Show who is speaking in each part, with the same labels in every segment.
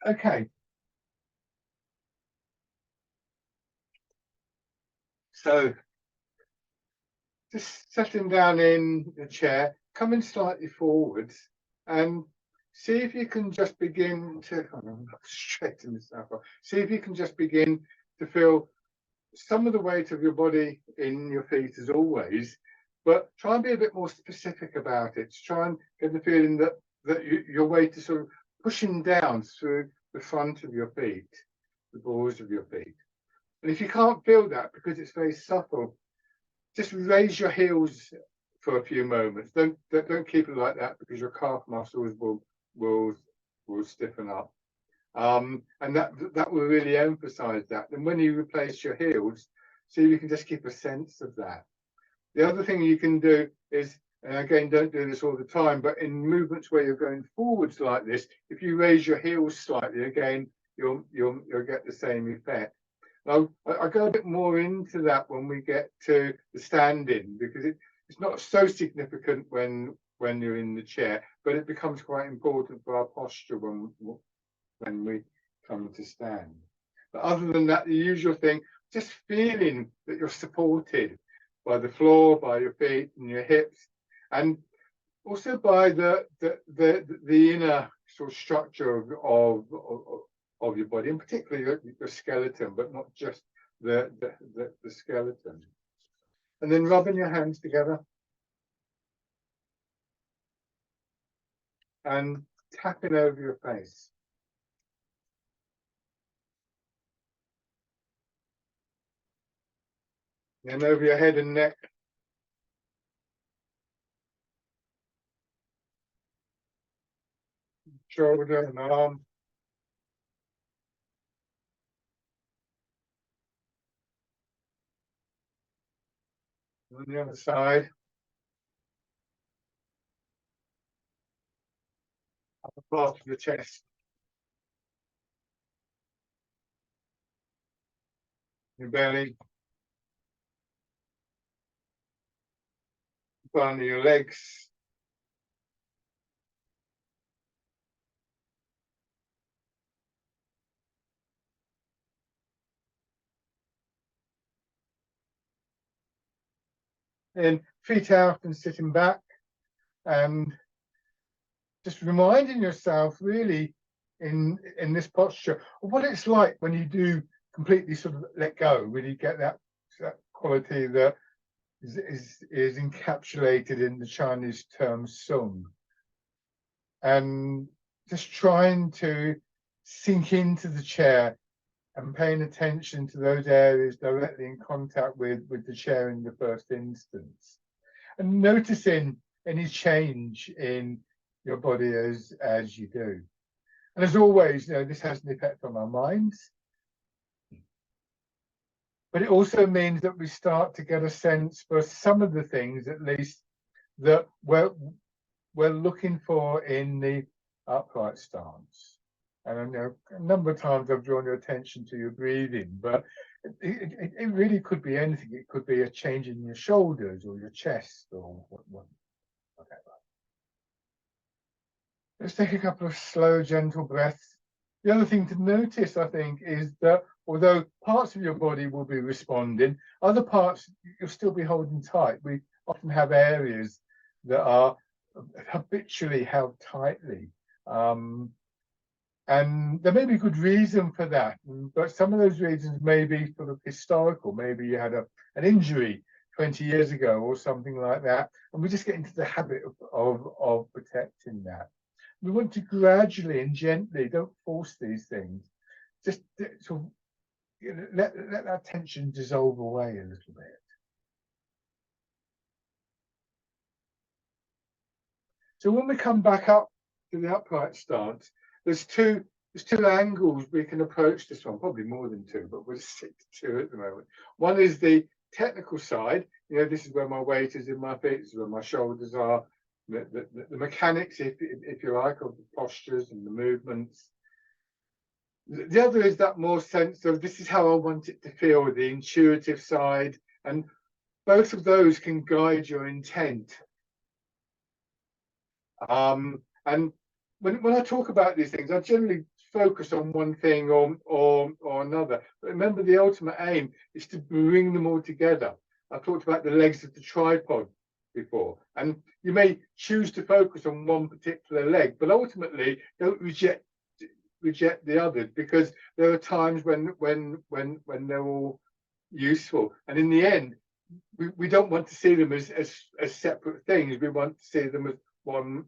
Speaker 1: Okay. So just settling down in the chair, coming slightly forwards, and see if you can just begin to straighten this up. See if you can just begin to feel some of the weight of your body in your feet as always, but try and be a bit more specific about it. Try and get the feeling that your weight is sort of pushing down through the front of your feet, the balls of your feet. And if you can't feel that because it's very subtle, just raise your heels for a few moments. Don't keep it like that because your calf muscles will stiffen up. And that will really emphasize that. And when you replace your heels, see if you can just keep a sense of that. The other thing you can do is, and again, don't do this all the time, but in movements where you're going forwards like this, if you raise your heels slightly, again, you'll get the same effect. I'll go a bit more into that when we get to the standing, because it's not so significant when you're in the chair, but it becomes quite important for our posture when we come to stand. But other than that, the usual thing, just feeling that you're supported by the floor, by your feet and your hips, and also by the inner sort of structure of your body, and particularly your skeleton, but not just the skeleton. And then rubbing your hands together and tapping over your face. And over your head and neck. Shoulder and arm. On the other side. Upper part of your chest. Your belly. Under your legs. And feet out and sitting back, and just reminding yourself really in this posture of what it's like when you do completely sort of let go, when you get that quality that is encapsulated in the Chinese term sung, and just trying to sink into the chair and paying attention to those areas directly in contact with the chair in the first instance, and noticing any change in your body as you do. And as always, this has an effect on our minds, but it also means that we start to get a sense for some of the things, at least, that we're looking for in the upright stance. And I know a number of times I've drawn your attention to your breathing, but it really could be anything. It could be a change in your shoulders or your chest or whatever. Let's take a couple of slow, gentle breaths. The other thing to notice, I think, is that although parts of your body will be responding, other parts you'll still be holding tight. We often have areas that are habitually held tightly. And there may be good reason for that, but some of those reasons may be sort of historical. Maybe you had an injury 20 years ago or something like that, and we just get into the habit of protecting that. We want to gradually and gently, don't force these things, just sort of let that tension dissolve away a little bit. So when we come back up to the upright stance, there's two angles we can approach this one, probably more than two, but we'll stick to two at the moment. One is the technical side. This is where my weight is in my feet, this is where my shoulders are, the mechanics, if you like, of the postures and the movements. The other is that more sense of this is how I want it to feel, the intuitive side, and both of those can guide your intent. And when I talk about these things, I generally focus on one thing or another. But remember, the ultimate aim is to bring them all together. I talked about the legs of the tripod before, and you may choose to focus on one particular leg, but ultimately don't reject the others, because there are times when they're all useful, and in the end we don't want to see them as separate things. We want to see them as one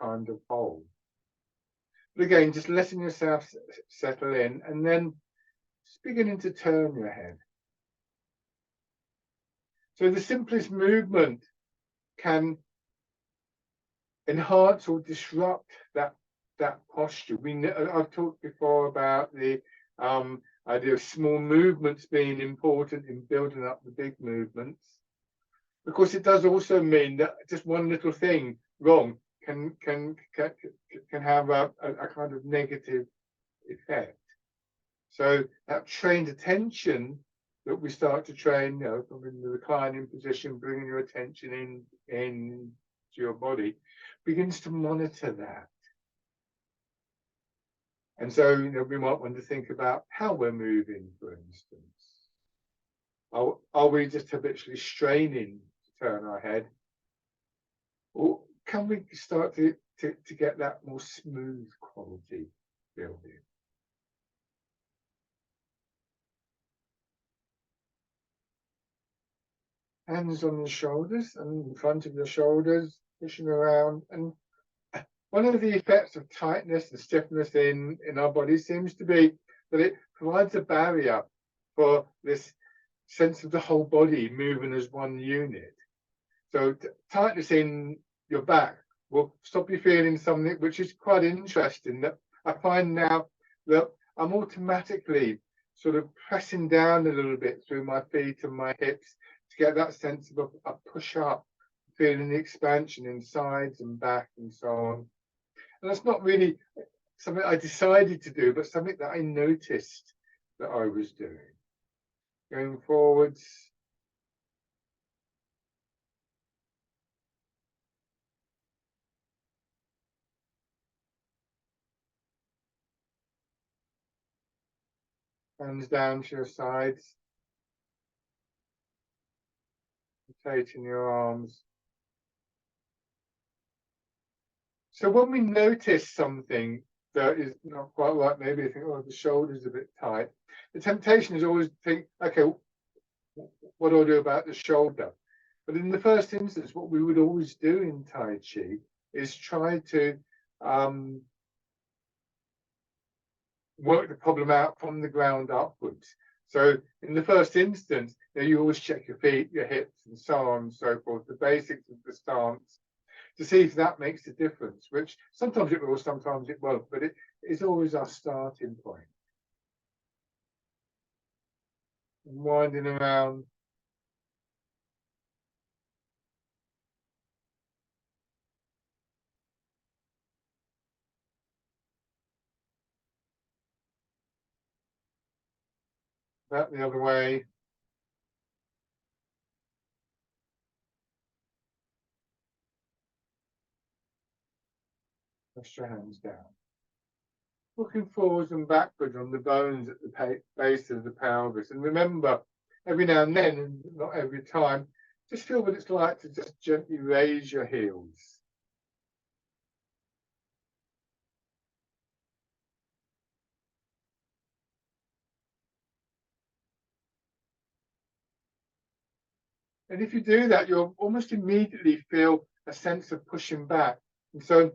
Speaker 1: kind of whole. But again, just letting yourself settle in, and then just beginning to turn your head. So the simplest movement can enhance or disrupt that posture. I've talked before about the idea of small movements being important in building up the big movements. Of course, it does also mean that just one little thing wrong can have a kind of negative effect. So that trained attention that we start to train, from in the reclining position, bringing your attention in to your body, begins to monitor that. And so, we might want to think about how we're moving, for instance. Are we just habitually straining to turn our head? Or can we start to get that more smooth quality building? Hands on the shoulders and in front of your shoulders, pushing around. And one of the effects of tightness and stiffness in our body seems to be that it provides a barrier for this sense of the whole body moving as one unit. So tightness in your back will stop you feeling something which is quite interesting, that I find now that I'm automatically sort of pressing down a little bit through my feet and my hips to get that sense of a push up, feeling the expansion in sides and back and so on. And that's not really something I decided to do, but something that I noticed that I was doing. Going forwards. Hands down to your sides. Rotating your arms. So when we notice something that is not quite right, maybe you think, oh, the shoulder's a bit tight. The temptation is always to think, okay, what do I do about the shoulder? But in the first instance, what we would always do in Tai Chi is try to work the problem out from the ground upwards. So in the first instance, you always check your feet, your hips, and so on and so forth, the basics of the stance, to see if that makes a difference, which sometimes it will, sometimes it won't, but it is always our starting point. And winding around. Back the other way. Press your hands down. Looking forwards and backwards on the bones at the base of the pelvis. And remember, every now and then, and not every time, just feel what it's like to just gently raise your heels. And if you do that, you'll almost immediately feel a sense of pushing back. And so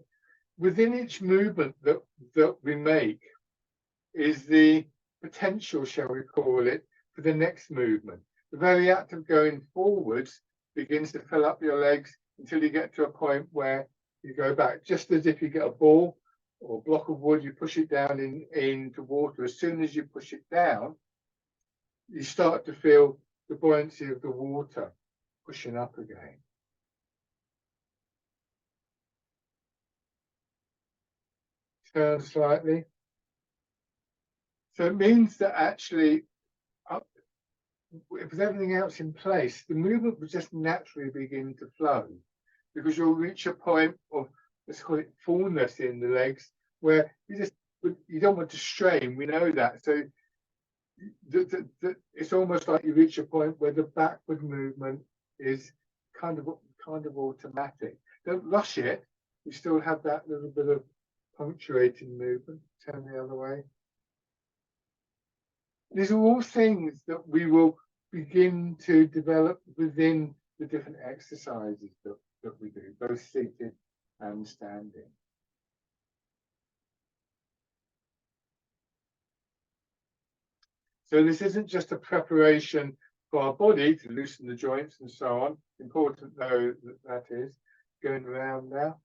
Speaker 1: within each movement that we make is the potential, shall we call it, for the next movement. The very act of going forwards begins to fill up your legs until you get to a point where you go back, just as if you get a ball or a block of wood, you push it down into water. As soon as you push it down, you start to feel the buoyancy of the water pushing up again. Turn slightly. So it means that actually, with everything else in place, the movement will just naturally begin to flow, because you'll reach a point of, let's call it, fullness in the legs, where you just but you don't want to strain. We know that. So it's almost like you reach a point where the backward movement is kind of automatic. Don't rush it. You still have that little bit of punctuating movement. Turn the other way. These are all things that we will begin to develop within the different exercises that we do, both seated and standing. So this isn't just a preparation for our body to loosen the joints and so on. Important though that is going around now,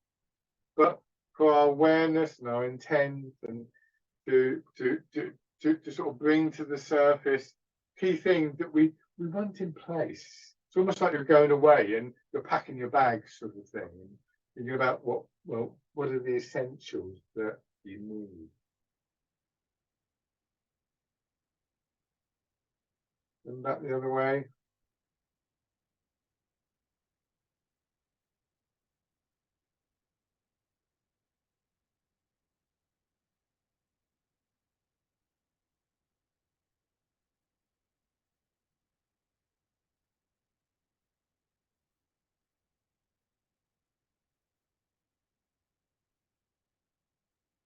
Speaker 1: but for our awareness and our intent, and to sort of bring to the surface key things that we want in place. It's almost like you're going away and you're packing your bags, sort of thing, and thinking about what are the essentials that you need. And back the other way.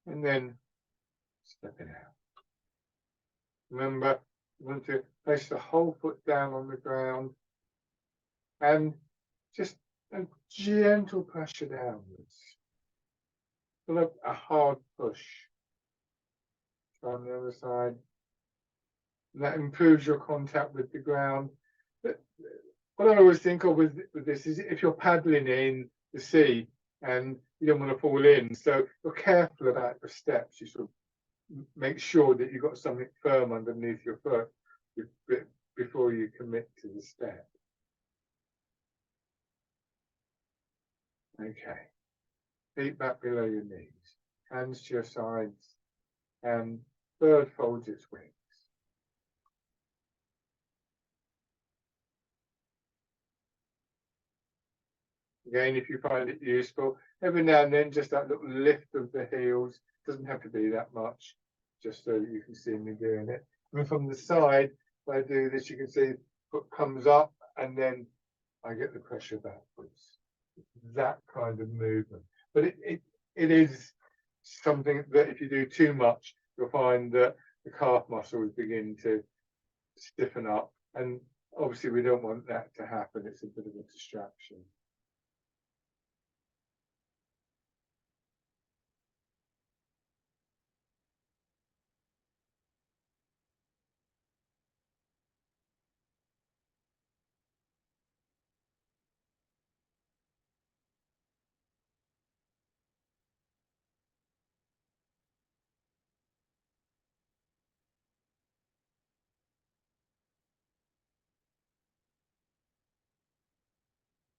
Speaker 1: And then stepping out. Remember, you want to place the whole foot down on the ground and just a gentle pressure downwards. Feel a hard push. Try on the other side. And that improves your contact with the ground. But what I always think of with this is if you're paddling in the sea and you don't want to fall in, so you're careful about your steps. You sort of make sure that you've got something firm underneath your foot before you commit to the step. Okay. Feet back below your knees, hands to your sides, and bird folds its wings. Again, if you find it useful, every now and then just that little lift of the heels, doesn't have to be that much, just so you can see me doing it. And from the side, when I do this, you can see foot comes up and then I get the pressure backwards. That kind of movement. But it is something that if you do too much, you'll find that the calf muscles begin to stiffen up. And obviously we don't want that to happen. It's a bit of a distraction.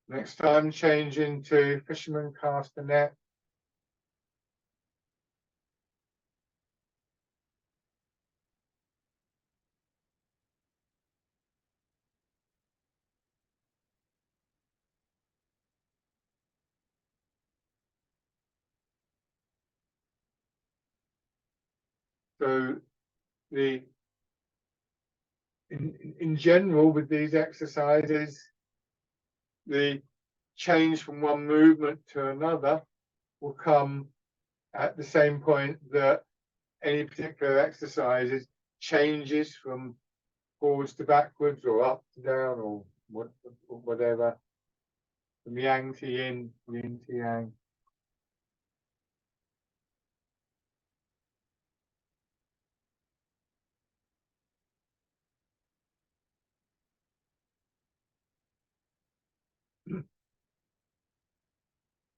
Speaker 1: Next time, change into fisherman castanet. So in general with these exercises, the change from one movement to another will come at the same point that any particular exercises changes from forwards to backwards or up to down or whatever, from yang to yin, yin to yang.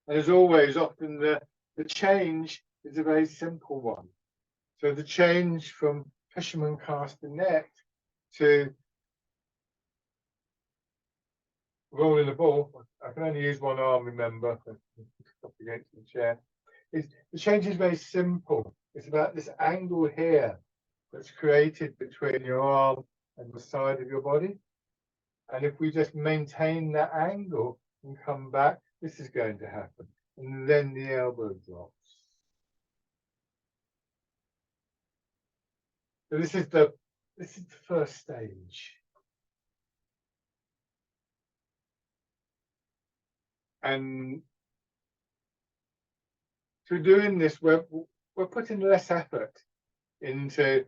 Speaker 1: And as always, often the change is a very simple one. So the change from fisherman castanet to rolling the ball, I can only use one arm, remember, up against the chair. The change is very simple. It's about this angle here that's created between your arm and the side of your body. And if we just maintain that angle and come back, this is going to happen. And then the elbow drops. So this is the first stage. And through doing this, we're putting less effort into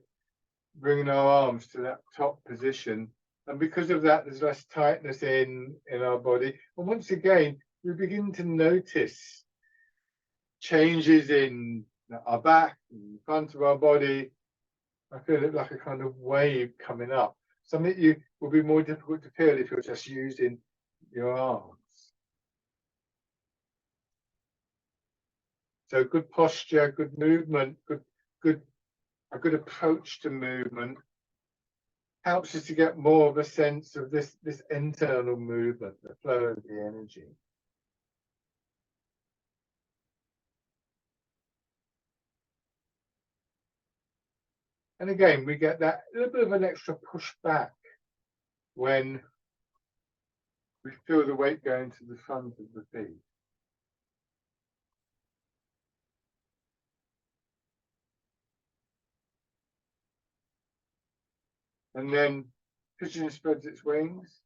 Speaker 1: bringing our arms to that top position. And because of that, there's less tightness in our body. And once again, we begin to notice changes in our back, in the front of our body. I feel it like a kind of wave coming up. Something you will be more difficult to feel if you're just using your arms. So good posture, good movement, a good approach to movement helps us to get more of a sense of this internal movement, the flow of the energy. And again, we get that little bit of an extra push back when we feel the weight going to the front of the feet. And then pigeon spreads its wings.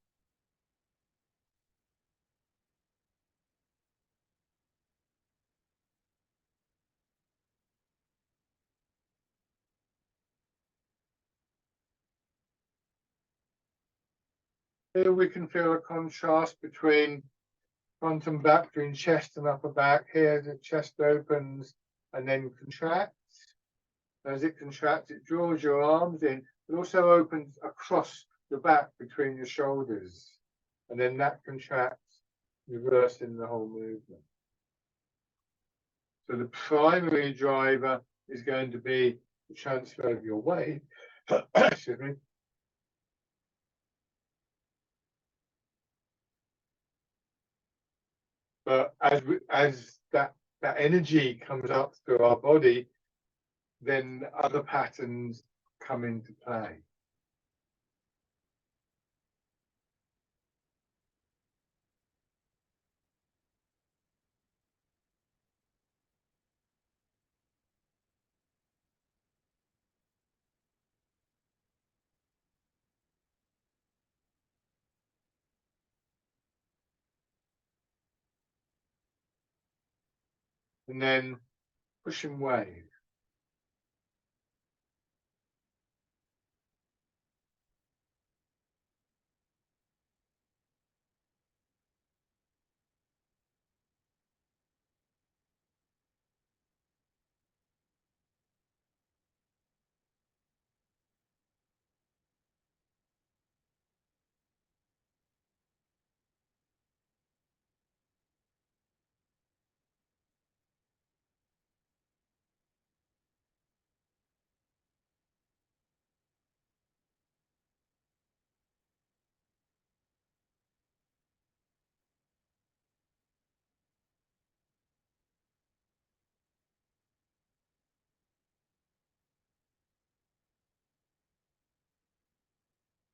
Speaker 1: Here we can feel a contrast between front and back, between chest and upper back. Here the chest opens and then contracts. As it contracts, it draws your arms in, but also opens across the back between your shoulders. And then that contracts, reversing the whole movement. So the primary driver is going to be the transfer of your weight. Excuse me. But as that energy comes up through our body, then other patterns come into play. And then pushing wave.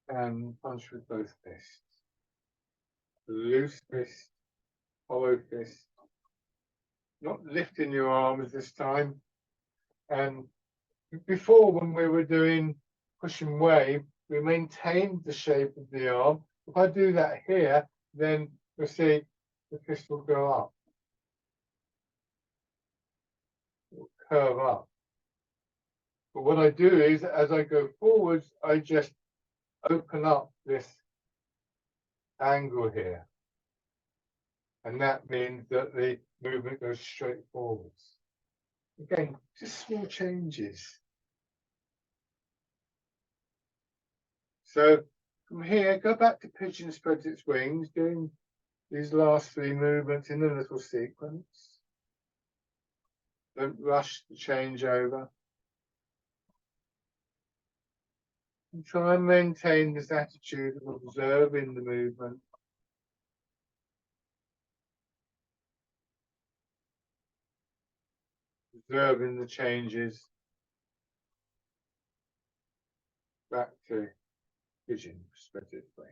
Speaker 1: And punch with both fists. Loose fist, hollow fist. Not lifting your arms this time. And before, when we were doing pushing wave, we maintained the shape of the arm. If I do that here, then you'll see the fist will go up. It will curve up. But what I do is, as I go forwards, I just open up this angle here. And that means that the movement goes straight forwards. Again, just small changes. So from here, go back to pigeon spreads its wings, doing these last three movements in a little sequence. Don't rush the changeover. And try and maintain this attitude of observing the movement. Observing the changes. Back to pigeon spreads its wings.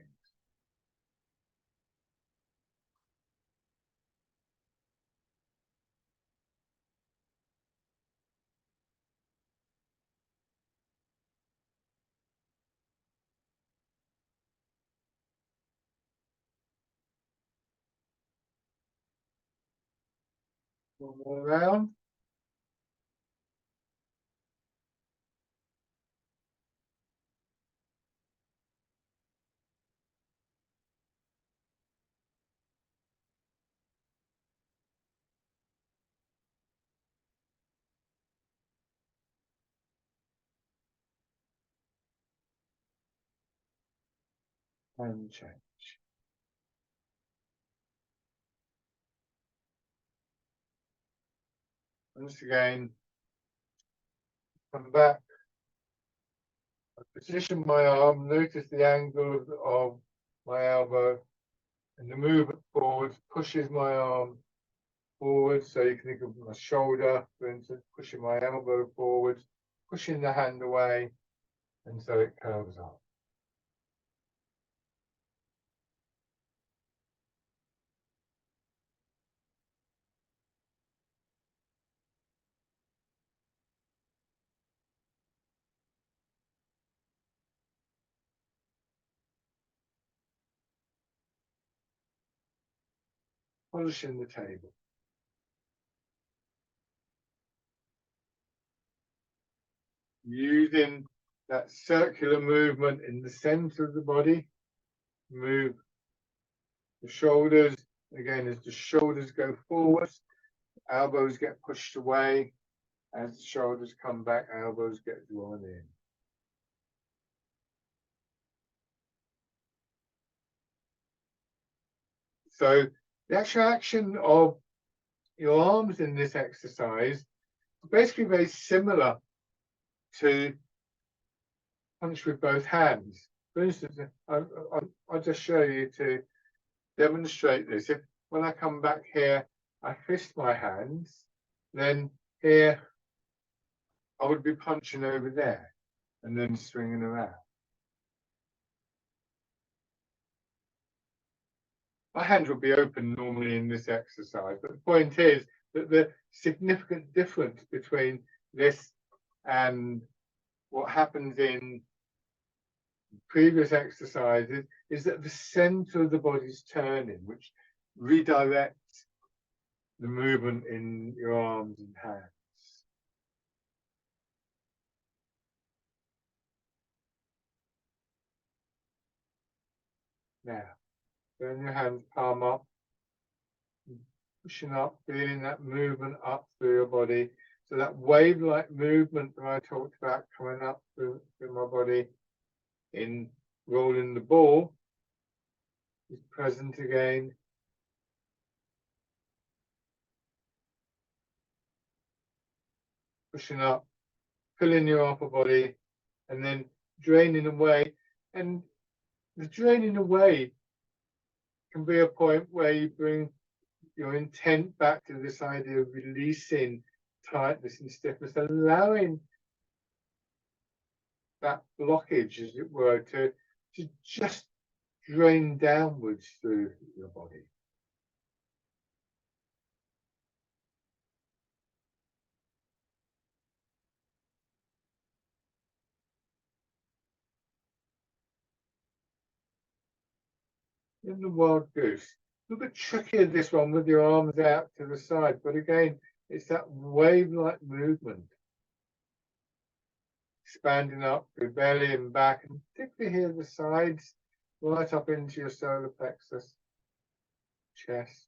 Speaker 1: One more round. And change. Once again, come back. I position my arm, notice the angle of my elbow, and the movement forward pushes my arm forward. So you can think of my shoulder, for instance, pushing my elbow forward, pushing the hand away, and so it curves up. Polishing the table. Using that circular movement in the center of the body, move the shoulders. Again, as the shoulders go forward, elbows get pushed away. As the shoulders come back, elbows get drawn in. So the actual action of your arms in this exercise is basically very similar to punch with both hands. For instance, I'll just show you to demonstrate this. If when I come back here, I fist my hands, then here I would be punching over there and then swinging around. My hands would be open normally in this exercise, but the point is that the significant difference between this and what happens in previous exercises is that the center of the body is turning, which redirects the movement in your arms and hands. Now, turn your hands palm up, pushing up, feeling that movement up through your body. So that wave-like movement that I talked about coming up through my body in rolling the ball is present again. Pushing up, filling your upper body, and then draining away. And the draining away can be a point where you bring your intent back to this idea of releasing tightness and stiffness, allowing that blockage, as it were, to just drain downwards through your body. In the wild goose, a little bit trickier this one with your arms out to the side, but again, it's that wave-like movement. Expanding up through belly and back, and particularly here the sides, right up into your solar plexus, chest.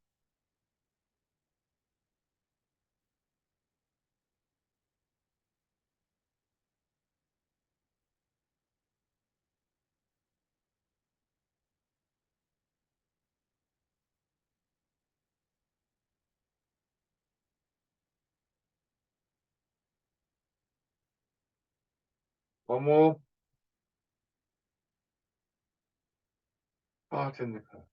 Speaker 1: One more. Heart in the pelvis.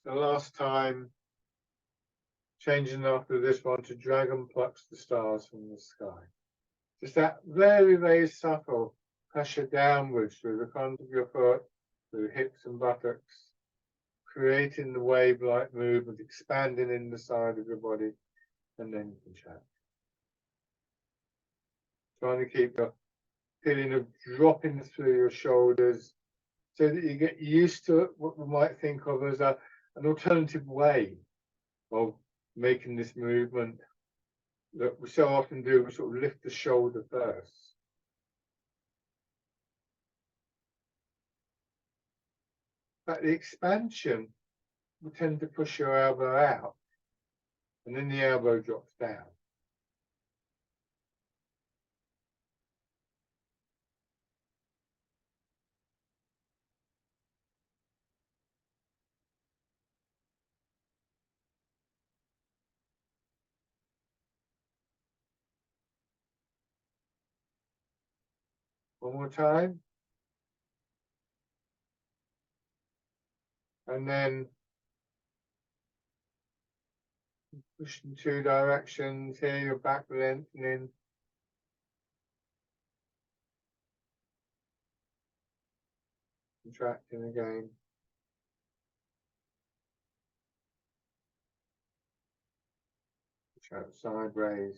Speaker 1: the last time, changing after this one to Dragon Plucks the Stars from the Sky. Just that very, very subtle pressure downwards through the front of your foot, through hips and buttocks, creating the wave-like movement, expanding in the side of your body, and then contract. Trying to keep the feeling of dropping through your shoulders so that you get used to what we might think of as an alternative way of making this movement that we so often do. We sort of lift the shoulder first. But the expansion will tend to push your elbow out, and then the elbow drops down. One more time. And then push in two directions. Here, your back lengthening. Contracting again. Push out sideways.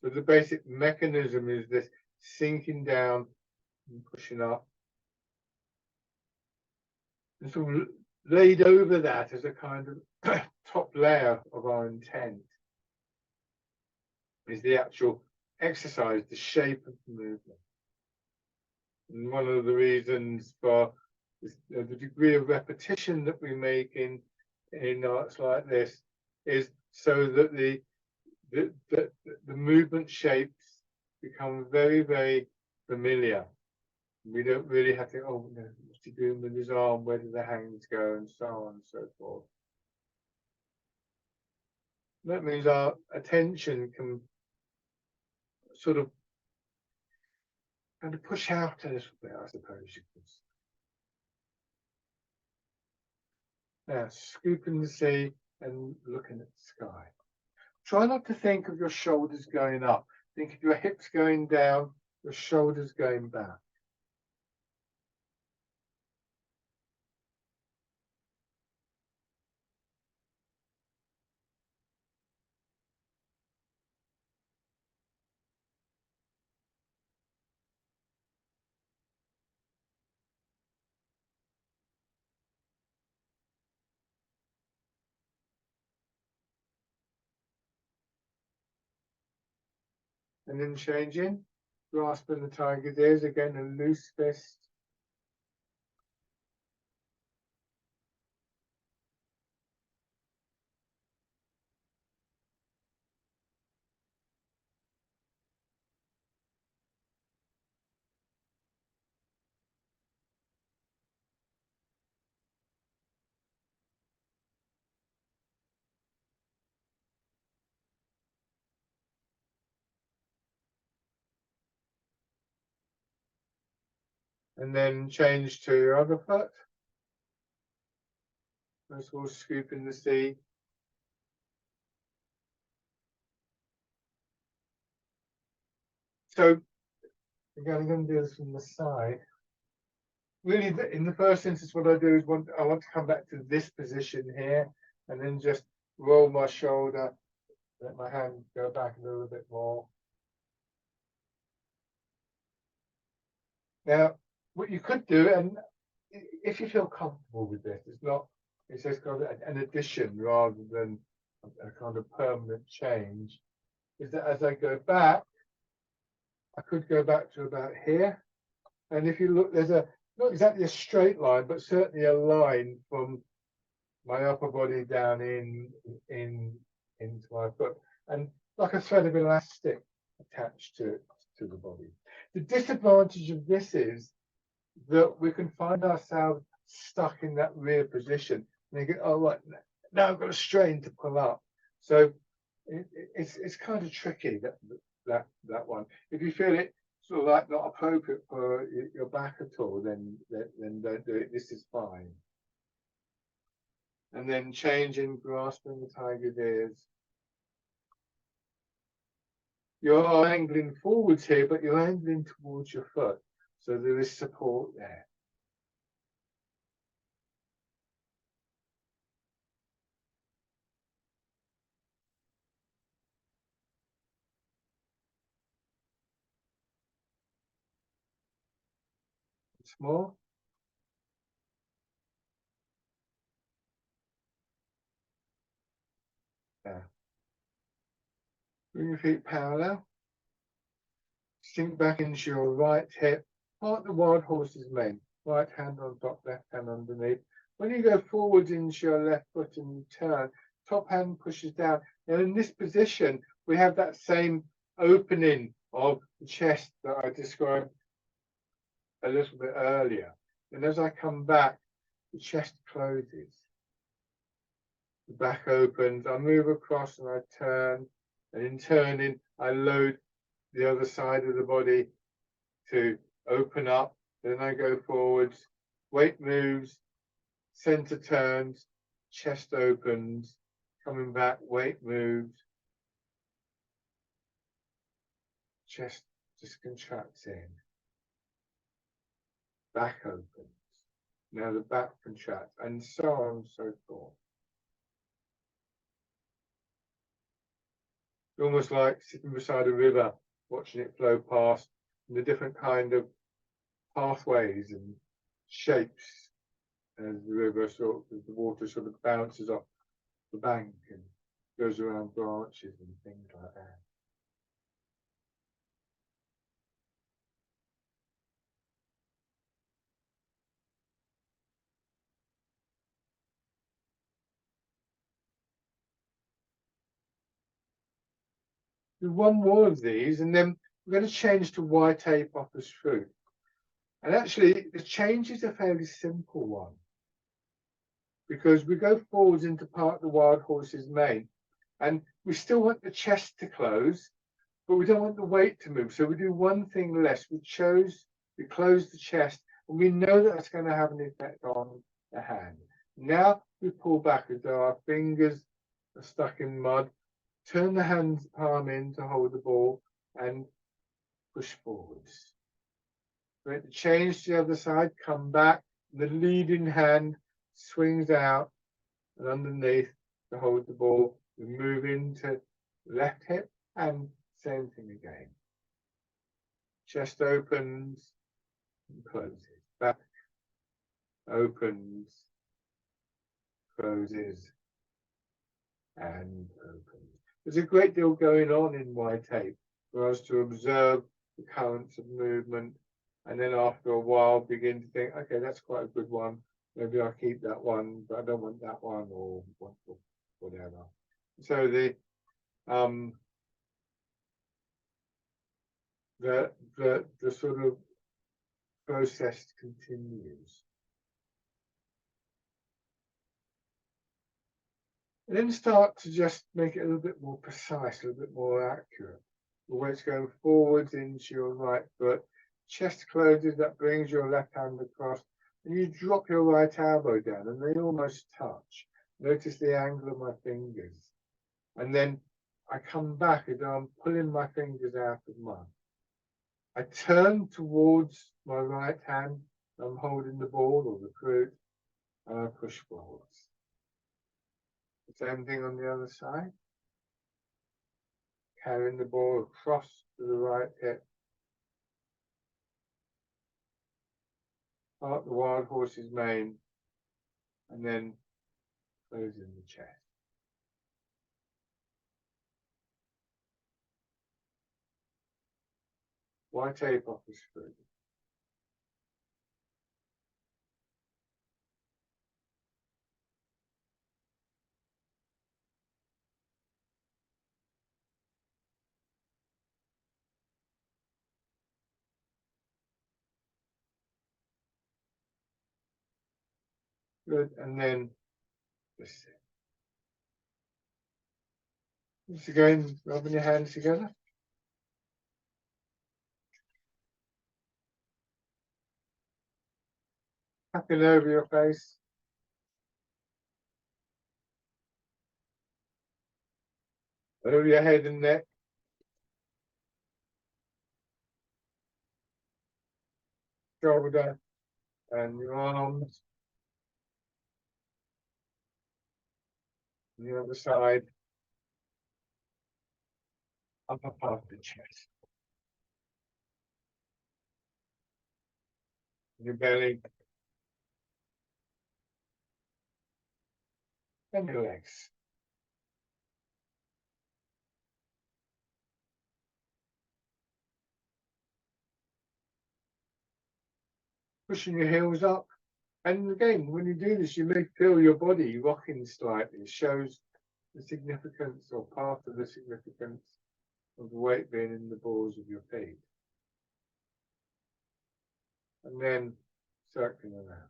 Speaker 1: So the basic mechanism is this sinking down and pushing up. And sort of laid over that as a kind of top layer of our intent is the actual exercise, the shape of the movement. And one of the reasons for the degree of repetition that we make in arts like this is so that the movement shapes become very, very familiar. We don't really have to, oh, what's he doing with his arm? Where do the hands go? And so on and so forth. That means our attention can sort of kind of push out a little bit, I suppose you could say. Now, scooping the sea and looking at the sky. Try not to think of your shoulders going up. Think of your hips going down, your shoulders going back. And then changing, grasping the tiger's ears again, a loose fist. And then change to your other foot. First of all, scoop in the sea. So again, I'm going to do this from the side. Really, in the first instance, what I do is I want to come back to this position here, and then just roll my shoulder, let my hand go back a little bit more. Now, what you could do, and if you feel comfortable with this, it's just kind of an addition rather than a kind of permanent change, is that as I go back, I could go back to about here. And if you look, there's not exactly a straight line, but certainly a line from my upper body down into my foot, and like a thread of elastic attached to the body. The disadvantage of this is that we can find ourselves stuck in that rear position. And you go, oh, right, now I've got a strain to pull up. So it's kind of tricky, that one. If you feel it sort of like not appropriate for your back at all, then don't do it. This is fine. And then changing, grasping the tiger's ears. You're angling forwards here, but you're angling towards your foot. So there is support there. Once more. Yeah. Bring your feet parallel. Sink back into your right hip. Part the wild horse's mane. Right hand on top, left hand underneath. When you go forwards into your left foot and you turn, top hand pushes down. And in this position, we have that same opening of the chest that I described a little bit earlier. And as I come back, the chest closes. The back opens. I move across and I turn. And in turning, I load the other side of the body to open up. Then I go forwards. Weight moves. Center turns. Chest opens. Coming back. Weight moves. Chest just contracts in. Back opens. Now the back contracts, and so on and so forth. It's almost like sitting beside a river, watching it flow past, and the different kind of pathways and shapes as the river as the water sort of bounces off the bank and goes around branches and things like that. There's one more of these, and then we're going to change to why tape offers fruit. And actually, the change is a fairly simple one, because we go forwards into part the wild horse's mane, and we still want the chest to close, but we don't want the weight to move. So we do one thing less. We close the chest, and we know that that's going to have an effect on the hand. Now we pull back as though our fingers are stuck in mud. Turn the hand's palm in to hold the ball and push forwards. Let the change to the other side, come back. The leading hand swings out and underneath to hold the ball. We move into left hip and same thing again. Chest opens and closes. Back opens, closes, and opens. There's a great deal going on in wide tape for us to observe the currents of movement, and then after a while begin to think, okay, that's quite a good one. Maybe I'll keep that one, but I don't want that one, or whatever. So the sort of process continues. And then start to just make it a little bit more precise, a little bit more accurate. The way it's going forwards into your right foot, chest closes, that brings your left hand across, and you drop your right elbow down, and they almost touch. Notice the angle of my fingers. And then I come back as though I'm pulling my fingers out of mud. I turn towards my right hand, I'm holding the ball or the fruit, and I push forwards. Same thing on the other side. Carrying the ball across to the right hip. Part the wild horse's mane, and then closing the chest. Why tape off the screw? Good, and then just sit. Just again, rubbing your hands together. tapping over your face. Over your head and neck. Shoulder and your arms. The other side. Upper part of the chest. Your belly. And your legs. Pushing your heels up. And again, when you do this, you may feel your body rocking slightly. It shows the significance or part of the significance of the weight being in the balls of your feet. And then circling around.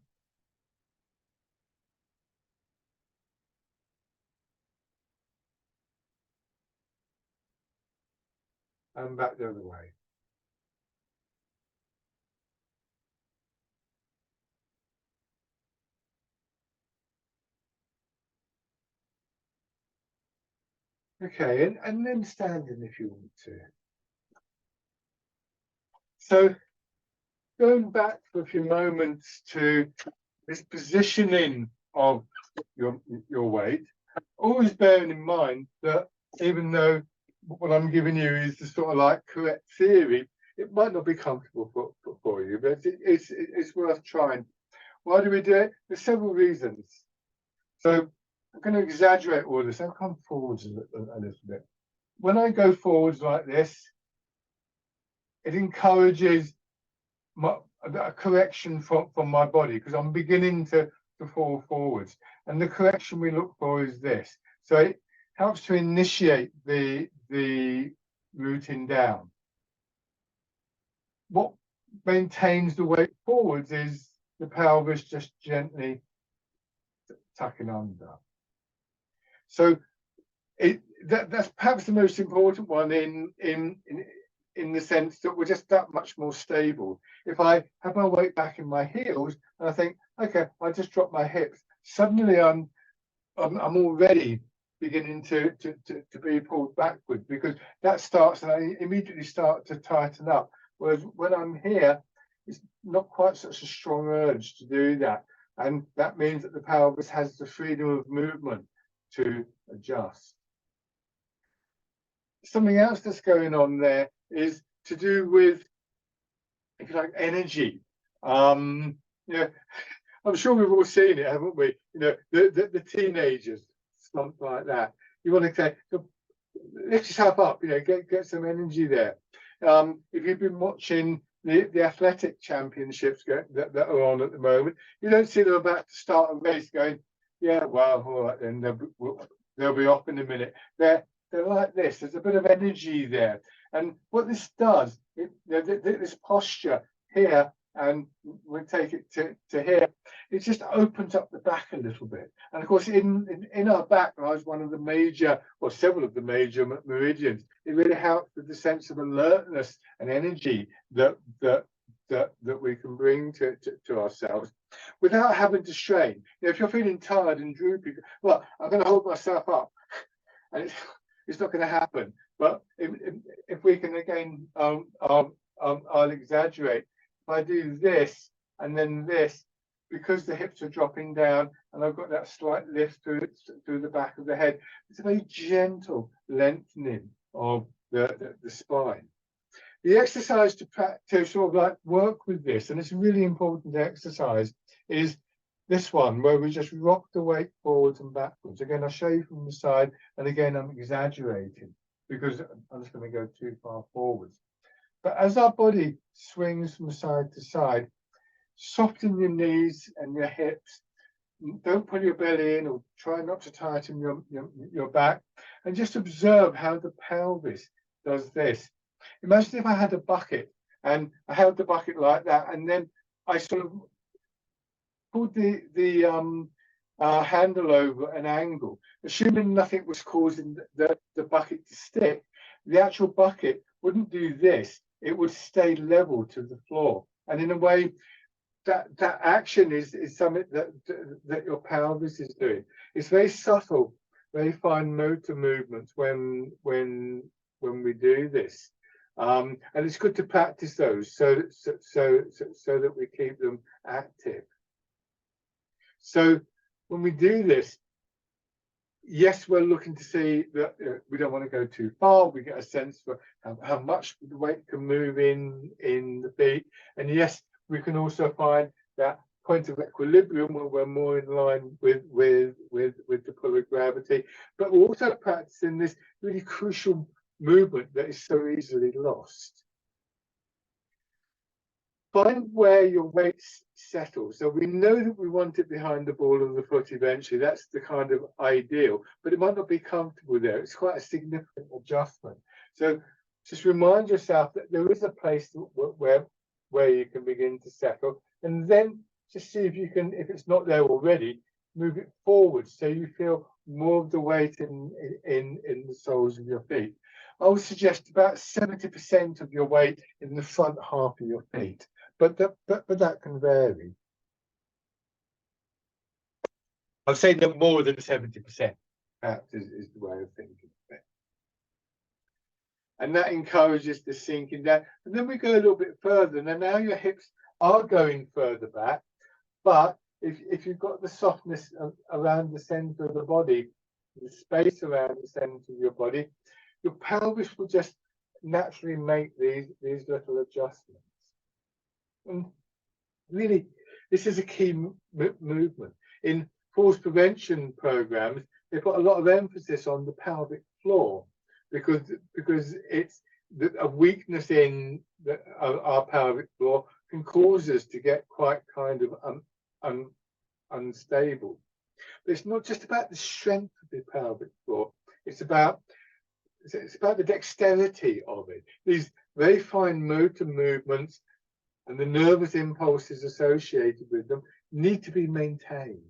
Speaker 1: And back the other way. Okay, and then standing if you want to. So going back for a few moments to this positioning of your weight, always bearing in mind that even though what I'm giving you is the sort of like correct theory, it might not be comfortable for you, but it's worth trying. Why do we do it? There's several reasons. So I'm going to exaggerate all this. I'll come forwards a little bit. When I go forwards like this, it encourages a correction from my body because I'm beginning to fall forwards. And the correction we look for is this. So it helps to initiate the rooting down. What maintains the weight forwards is the pelvis just gently tucking under. So that's perhaps the most important one in the sense that we're just that much more stable. If I have my weight back in my heels and I think, okay, I just drop my hips, suddenly I'm already beginning to be pulled backward because that starts and I immediately start to tighten up. Whereas when I'm here, it's not quite such a strong urge to do that. And that means that the pelvis has the freedom of movement to adjust. Something else that's going on there is to do with, if you like, energy. You know, I'm sure we've all seen it, haven't we? You know, the teenagers, something like that. You want to say, lift yourself up, you know, get some energy there. If you've been watching the athletic championships that are on at the moment, you don't see them about to start a race going, yeah, well, all right, then they'll be off in a minute. They're like this. There's a bit of energy there, and what this does, this posture here, and we'll take it to here. It just opens up the back a little bit, and of course, in our back lies one of the major, or several of the major meridians. It really helps with the sense of alertness and energy that we can bring to ourselves without having to strain. You know, if you're feeling tired and droopy, well, I'm going to hold myself up, and it's not going to happen. But if we can again, I'll exaggerate. If I do this and then this, because the hips are dropping down and I've got that slight lift through the back of the head, it's a very gentle lengthening of the spine. The exercise to sort of like work with this, and it's a really important exercise, is this one where we just rock the weight forwards and backwards. Again, I'll show you from the side, and again, I'm exaggerating because I'm just going to go too far forwards. But as our body swings from side to side, soften your knees and your hips. Don't pull your belly in or try not to tighten your back, and just observe how the pelvis does this. Imagine if I had a bucket and I held the bucket like that, and then I sort of pulled the handle over an angle, assuming nothing was causing the bucket to stick. The actual bucket wouldn't do this; it would stay level to the floor, and in a way, that action is something that your pelvis is doing. It's very subtle, very fine motor movements when we do this, and it's good to practice those so that we keep them active. So when we do this, yes, we're looking to see that we don't want to go too far. We get a sense for how much the weight can move in the feet, and yes, we can also find that point of equilibrium where we're more in line with the pull of gravity. But we're also practicing this really crucial movement that is so easily lost. Find where your weight settles. So we know that we want it behind the ball of the foot eventually. That's the kind of ideal, but it might not be comfortable there. It's quite a significant adjustment. So just remind yourself that there is a place where you can begin to settle, and then just see if you can, if it's not there already, move it forward so you feel more of the weight in the soles of your feet. I would suggest about 70% of your weight in the front half of your feet, but that can vary. I'd say no more than 70%, perhaps, is the way of thinking of it. And that encourages the sinking down. And then we go a little bit further. Now your hips are going further back, but if you've got the softness around the center of the body, the space around the center of your body, your pelvis will just naturally make these little adjustments. And really, this is a key movement. In falls prevention programs, they put a lot of emphasis on the pelvic floor because it's a weakness in our pelvic floor can cause us to get quite kind of unstable. But it's not just about the strength of the pelvic floor. It's about the dexterity of it. These very fine motor movements and the nervous impulses associated with them need to be maintained.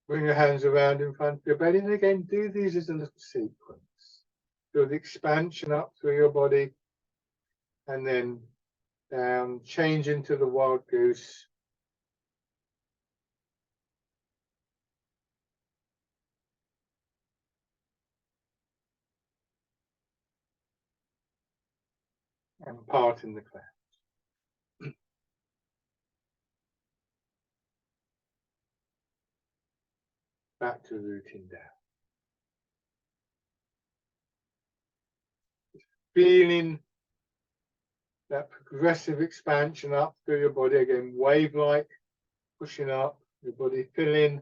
Speaker 1: Bring your hands around in front of your belly, and again, do these as a little sequence. Do the expansion up through your body, and then down, change into the wild goose. And part in the clouds. Back to rooting down. Feeling that progressive expansion up through your body, again, wave-like, pushing up, your body filling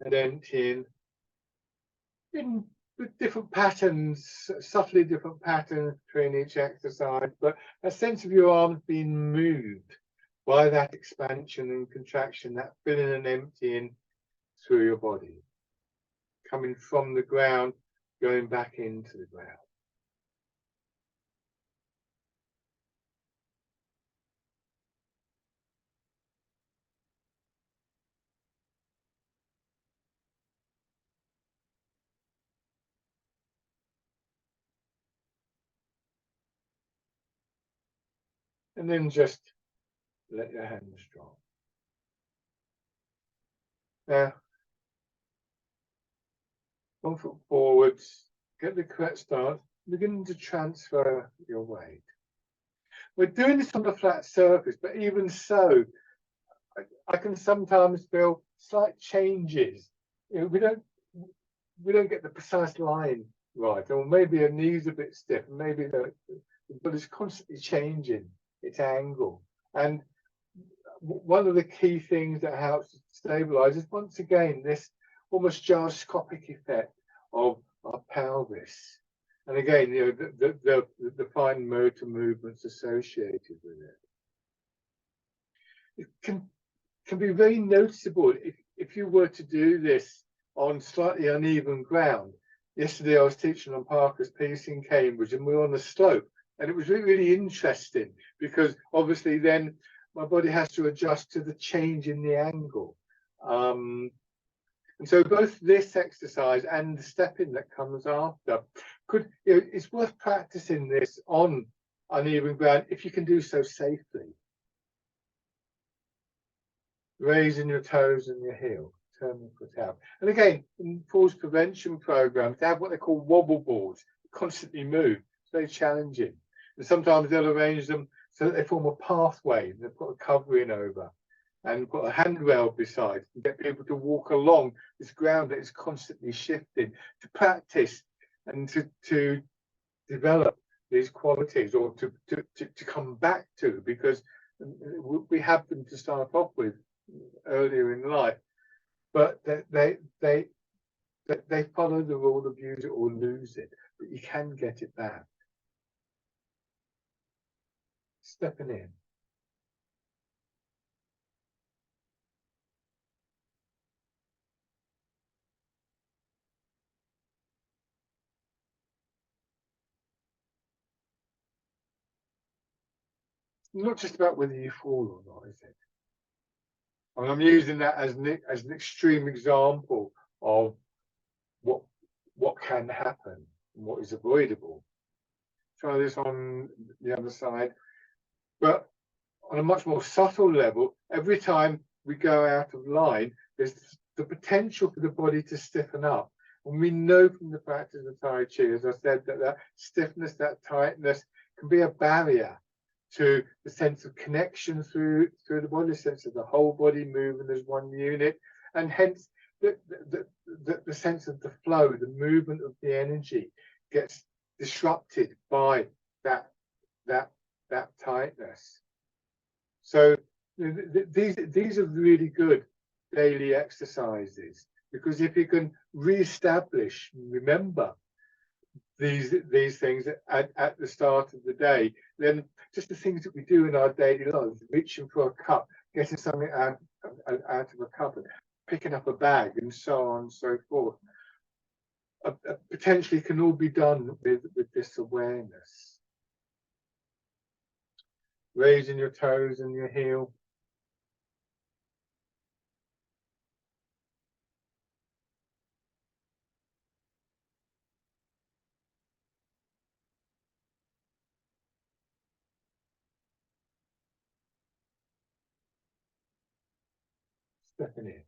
Speaker 1: and emptying with different patterns, subtly different patterns between each exercise, but a sense of your arms being moved by that expansion and contraction, that filling and emptying through your body, coming from the ground, going back into the ground. And then just let your hands drop. Now, 1 foot forwards, get the correct stance, begin to transfer your weight. We're doing this on a flat surface, but even so, I can sometimes feel slight changes. You know, we don't get the precise line right, or maybe a knee's a bit stiff, maybe but it's constantly changing its angle. And one of the key things that helps to stabilize is, once again, this almost gyroscopic effect of our pelvis. And again, you know, the fine motor movements associated with it. It can be very noticeable if you were to do this on slightly uneven ground. Yesterday I was teaching on Parker's Piece in Cambridge, and we were on a slope, and it was really, really interesting because obviously then my body has to adjust to the change in the angle. And so both this exercise and the stepping that comes after it's worth practicing this on uneven ground if you can do so safely. raising your toes and your heel, turn the foot out. And again, in falls prevention programs, they have what they call wobble boards, constantly move. It's very challenging. And sometimes they'll arrange them so that they form a pathway. They've got a covering over and put a handrail beside and get people to walk along this ground that is constantly shifting, to practice and to develop these qualities, or to come back to, because we have them to start off with earlier in life, but they follow the rule of use it or lose it, but you can get it back. Stepping in. Not just about whether you fall or not, is it? And I'm using that as an extreme example of what can happen and what is avoidable. Try this on the other side. But on a much more subtle level, every time we go out of line, there's the potential for the body to stiffen up. And we know from the practice of Tai Chi, as I said, that stiffness, that tightness can be a barrier to the sense of connection through the body, sense of the whole body moving as one unit, and hence the sense of the flow, the movement of the energy gets disrupted by that tightness. So these are really good daily exercises, because if you can re-establish, remember these things at the start of the day, then just the things that we do in our daily lives, reaching for a cup, getting something out of a cup, and picking up a bag, and so on and so forth, potentially can all be done with this awareness. Raising your toes and your heel. Stepping in.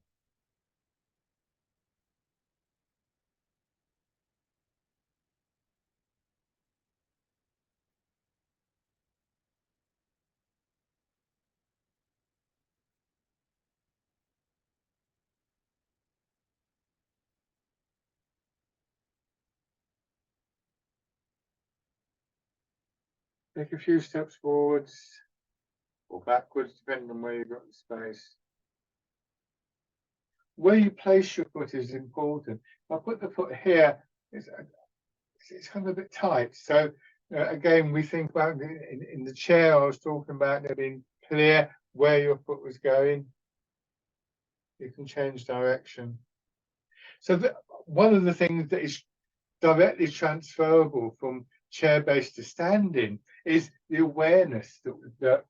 Speaker 1: Take a few steps forwards or backwards, depending on where you've got the space. Where you place your foot is important. If I put the foot here, it's kind of a bit tight. So again, we think about in the chair I was talking about, being clear where your foot was going. You can change direction. So one of the things that is directly transferable from chair-based to standing is the awareness that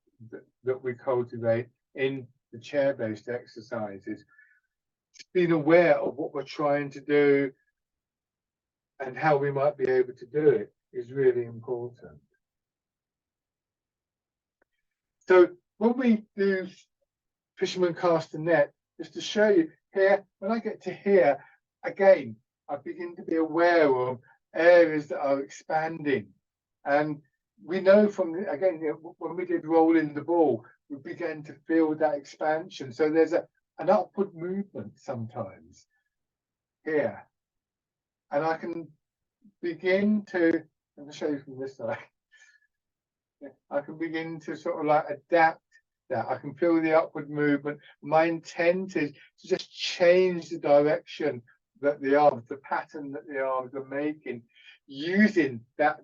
Speaker 1: we cultivate in the chair-based exercises. Being aware of what we're trying to do and how we might be able to do it is really important. So when we do fisherman cast a net, just to show you here, when I get to here, again, I begin to be aware of areas that are expanding. And we know from, again, when we did rolling the ball, we began to feel that expansion. So there's an upward movement sometimes here. And I can begin to, let me show you from this side. I can begin to sort of like adapt that. I can feel the upward movement. My intent is to just change the direction that the arms, the pattern that the arms are making, using that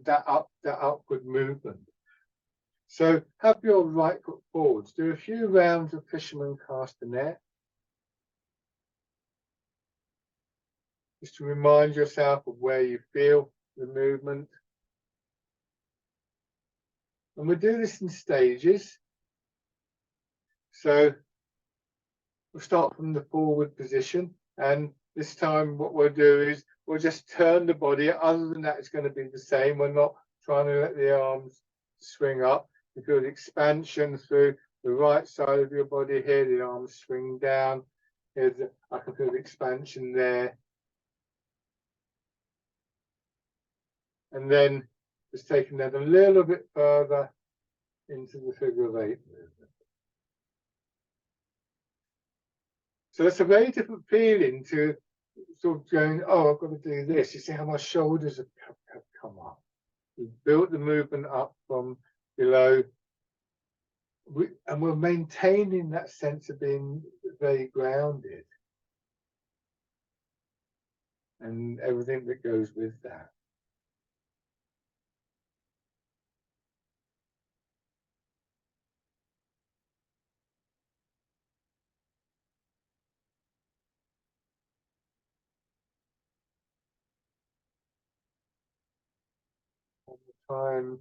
Speaker 1: upward movement. So have your right foot forwards. Do a few rounds of fisherman cast a net. Just to remind yourself of where you feel the movement. And we do this in stages. So we'll start from the forward position, and this time what we'll do is we'll just turn the body. Other than that, it's going to be the same. We're not trying to let the arms swing up. We feel the expansion through the right side of your body here, the arms swing down. I can feel the expansion there. And then just taking that a little bit further into the figure of 8 movement. So it's a very different feeling to sort of going, oh, I've got to do this. You see how my shoulders have come up. We've built the movement up from below. And we're maintaining that sense of being very grounded. And everything that goes with that. Time.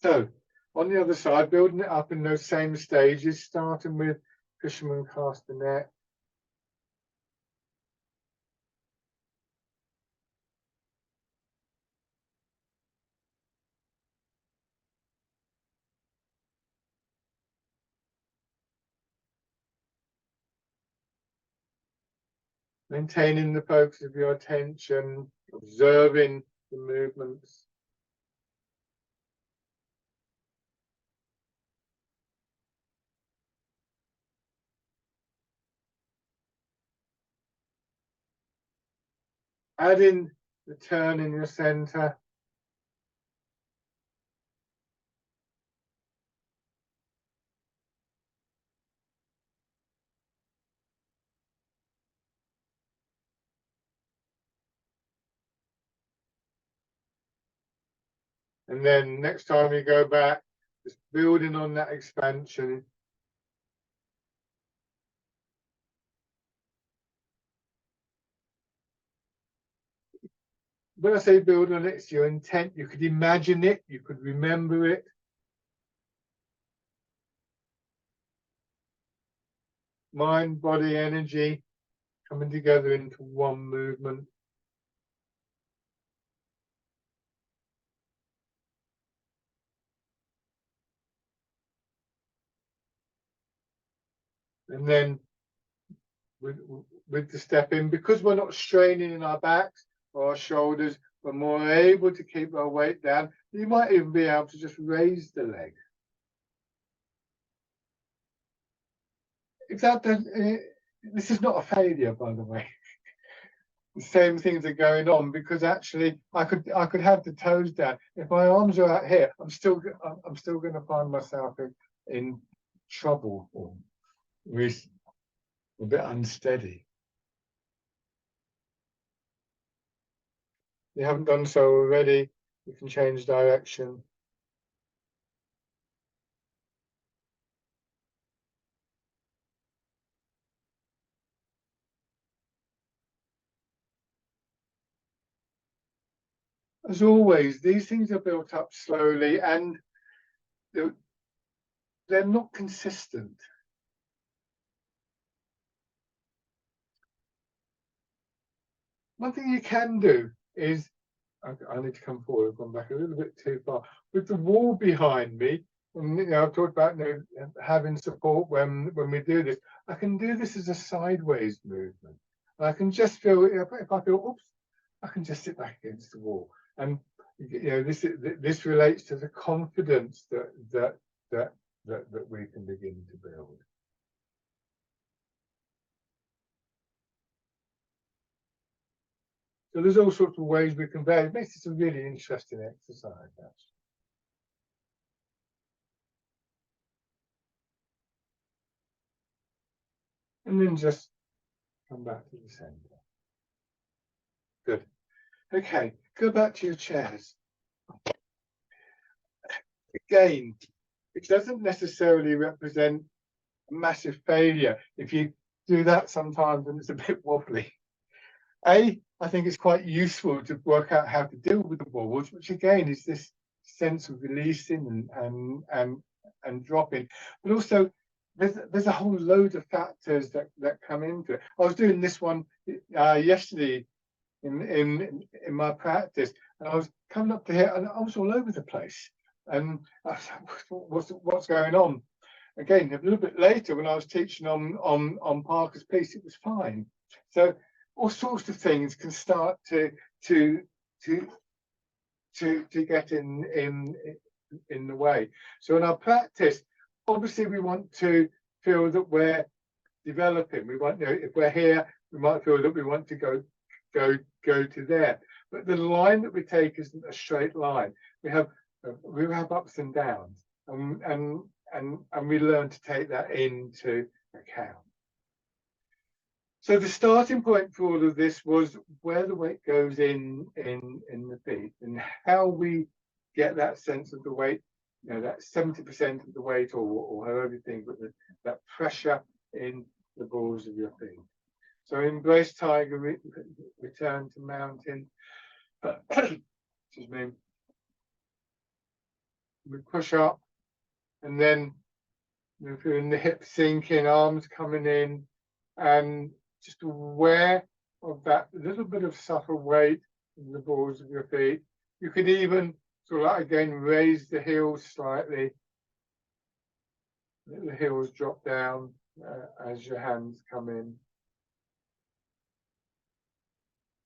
Speaker 1: So on the other side, building it up in those same stages, starting with fisherman castanet. Maintaining the focus of your attention, observing the movements. Adding the turn in your center. And then next time you go back, just building on that expansion. When I say build on it, it's your intent. You could imagine it, you could remember it. Mind, body, energy coming together into one movement. And then with the step in, because we're not straining in our backs or our shoulders, we're more able to keep our weight down. You might even be able to just raise the leg. If that this is not a failure, by the way. The same things are going on, because actually I could have the toes down. If my arms are out here, I'm still going to find myself in trouble or a bit unsteady. If you haven't done so already, you can change direction. As always, these things are built up slowly and they're not consistent. One thing you can do is, I need to come forward, I've gone back a little bit too far. With the wall behind me, and I've talked about having support when we do this, I can do this as a sideways movement. And I can just feel, if I feel, oops, I can just sit back against the wall. And this relates to the confidence that we can begin to build. So there's all sorts of ways we can vary. It makes this a really interesting exercise, actually. And then just come back to the center. Good. Okay, go back to your chairs. Again, it doesn't necessarily represent a massive failure if you do that sometimes and it's a bit wobbly. I think it's quite useful to work out how to deal with the wobbles, which again is this sense of releasing and dropping. But also there's a whole load of factors that come into it. I was doing this one yesterday in my practice, and I was coming up to here and I was all over the place. And I was like, what's going on? Again, a little bit later when I was teaching on Parker's piece, it was fine. So all sorts of things can start to get in the way. So in our practice, obviously we want to feel that we're developing. We want, you know, if we're here, we might feel that we want to go to there. But the line that we take isn't a straight line. We have ups and downs, and we learn to take that into account. So the starting point for all of this was where the weight goes in the feet and how we get that sense of the weight, you know, that 70% of the weight or however you think, but that pressure in the balls of your feet. So embrace tiger, return to mountain. Excuse me. We push up, and then we're feeling the hips sinking, arms coming in, and just aware of that little bit of subtle weight in the balls of your feet. You could even sort of like, again, raise the heels slightly. Let the heels drop down as your hands come in.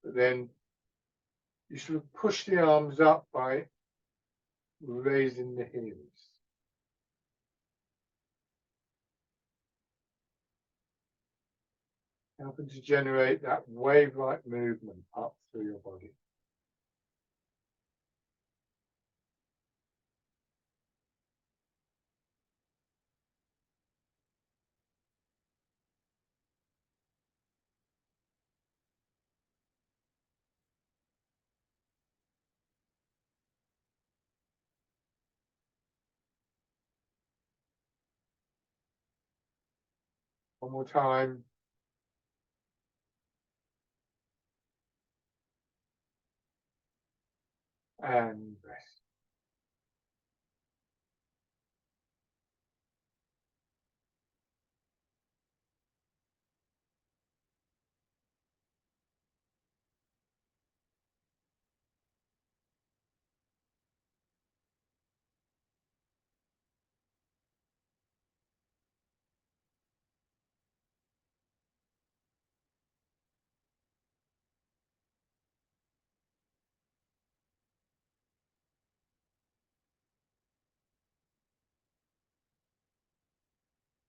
Speaker 1: But then you sort of push the arms up by raising the heels. Helping to generate that wave-like movement up through your body. One more time. And rest.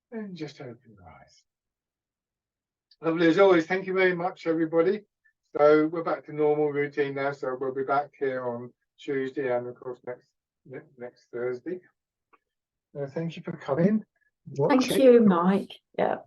Speaker 1: And just open your eyes. Lovely as always. Thank you very much, everybody. So we're back to normal routine now. So we'll be back here on Tuesday and of course next Thursday. Thank you for coming.
Speaker 2: Thank you, Mike. Yeah.